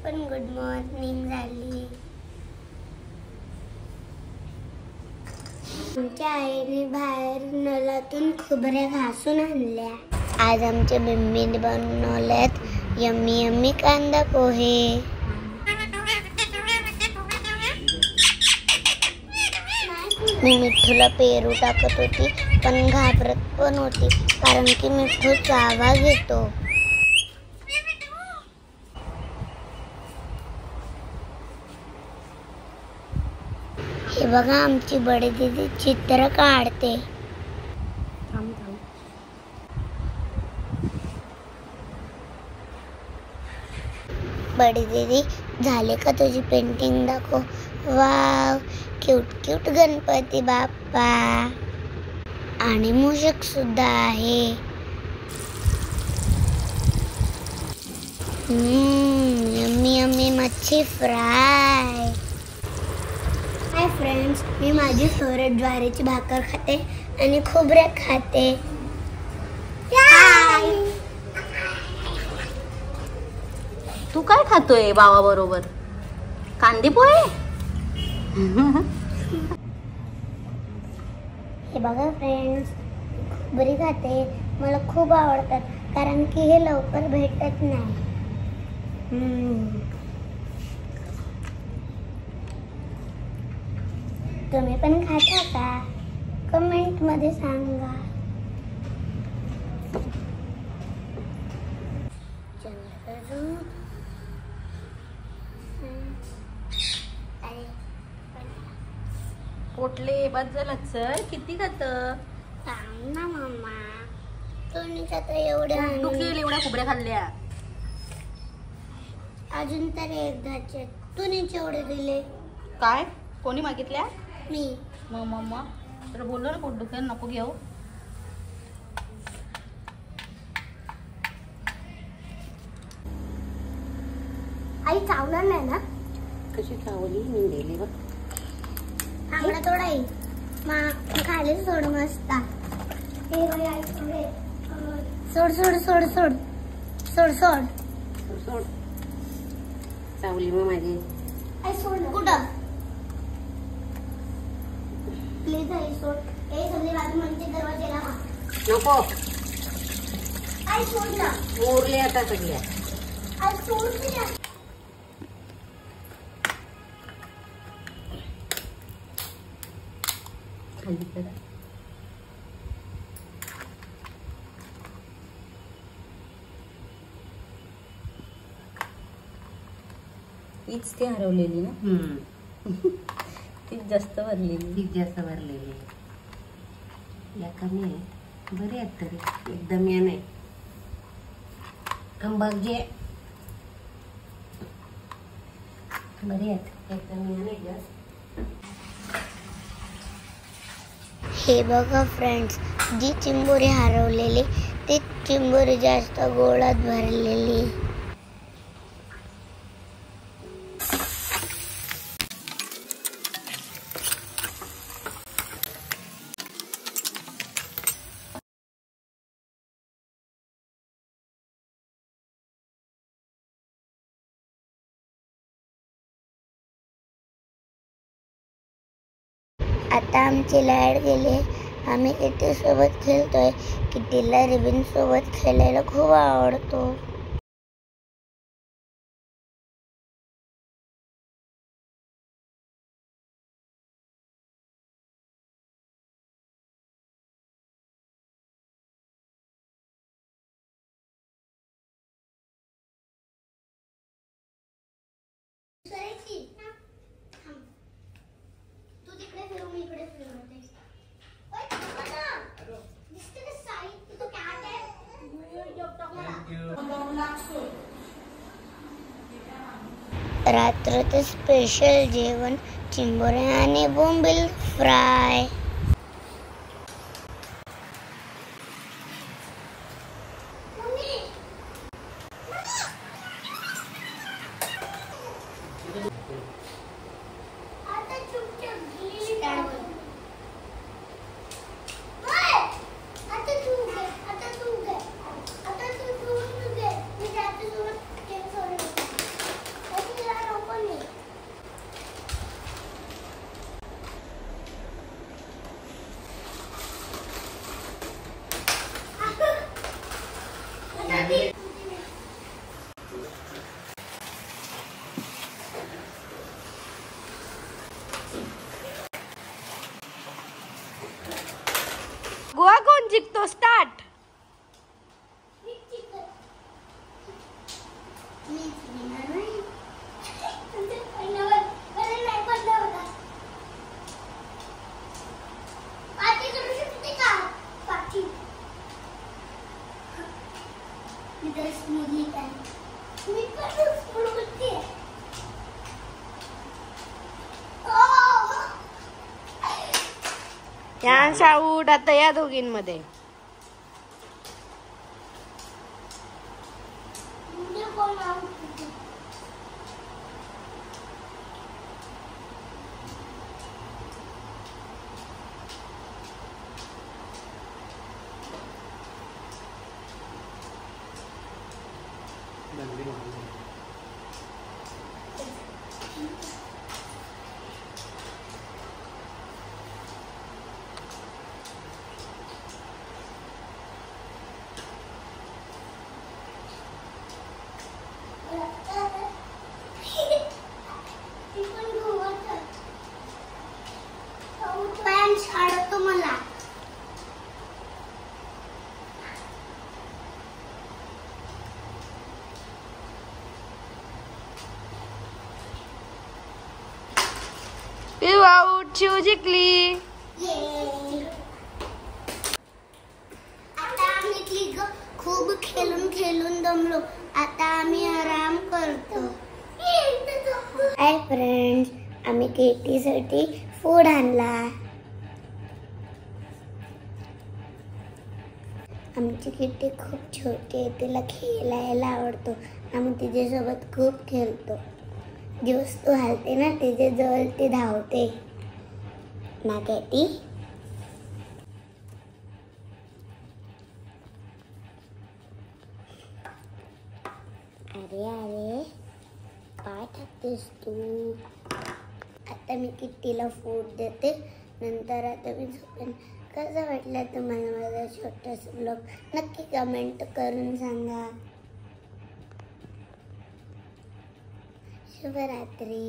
पण good morning झाली. आमच्या आईने बाहेर नळातून खोबऱ्या घासून आणल्या. आज आमच्या मम्मीने बनवल्यात यम्मी यम्मी कांदा पोहे. मी मिठूला पेरू टाकत होती पण घाबरत पण होती कारण की मिठूचा आवाज येतो. हे बघा आमची बडी दीदी चित्र काढते. बडी दीदी झाले का तुझी पेंटिंग दाखव. Wow cute cute Ganpati Bappa आणि मूषक सुद्धा आहे. यम्मी यम्मी मच्छी फ्राय. हाय फ्रेंड्स, मी माझी फेवरेट ज्वारीची भाकर खाते आणि खोबऱ्या खाते. हाय. तू काय खातोय बाबा बरोबर? कांदे पोहे. हे बघा फ्रेंड्स, खोबरी खाते. मला खूप आवडतात कारण की हे लवकर भेटत नाही. तुम्ही पण खाता का? कमेंट मध्ये सांगा. पोटले बस झालं सर. किती खात? सांग ना मम्मा. तुम्ही आता एवढ्या एवढ्या खोबऱ्या खाल्ल्या. अजून तर एकदाचे तुम्ही एवढे दिले. काय कोणी मागितल्या? मी. मग मम्मा तर बोललो ना पोट दुखेल नको घेऊ. आई चावणार नाही ना? कशी चावली? मी गेली बघ. आम्हाला थोडा आई खाली सोड मस्त. सोड सोड सोड सोड सोड सोड सोड. चावली मग माझी. आई सोड. कुठं? प्लीज आई सोड. ए सगळे बाजू म्हणजे दरवाजाला हा. नको. आई सोड ना. मोरले आता सगळ्या. आई सोड ना. खाली करा. तीच ती हरवलेली ना. तीच जास्त भरलेली. या कमी आहे. बरे आहेत तरी एकदम या नाही. बघे बरे आहेत एकदम या नाही जास्त. हे बघा फ्रेंड्स, जी चिंबोरी हरवलेली ती चिंबोरी जास्त गोळात भरलेली. आता आमची लाईट गेली. आम्ही किटी सोबत खेळतोय. किटीला रिबिन सोबत खेळायला खूप आवडतो. तू तिकडे फिरू मी इकडे फिरवते. रात्रचं स्पेशल जेवण चिंबोरे आणि बोंबील फ्राय. यांश आऊट आता या दोघींमध्ये. मला पिऊ आऊट, शिव जिंकली. आता आम्ही खूप खेळून दमलो. आता आम्ही आराम करतो. हाय फ्रेंड्स, आम्ही केटीसाठी फूड आणला. आमची किटी खूप छोटी आहे, तिला खेळायला आवडतो. आम्ही तिच्यासोबत खूप खेळतो. जी वस्तू हलते ना तिच्या जवळ ती धावते ना केटी. अरे अरे काय टाकतेस तू? आता मी किट्टीला फूड देते, नंतर आता मी झोपेन. कसं वाटलं तुम्हाला माझा छोटासा ब्लॉग? नक्की कमेंट करून सांगा. शुभरात्री.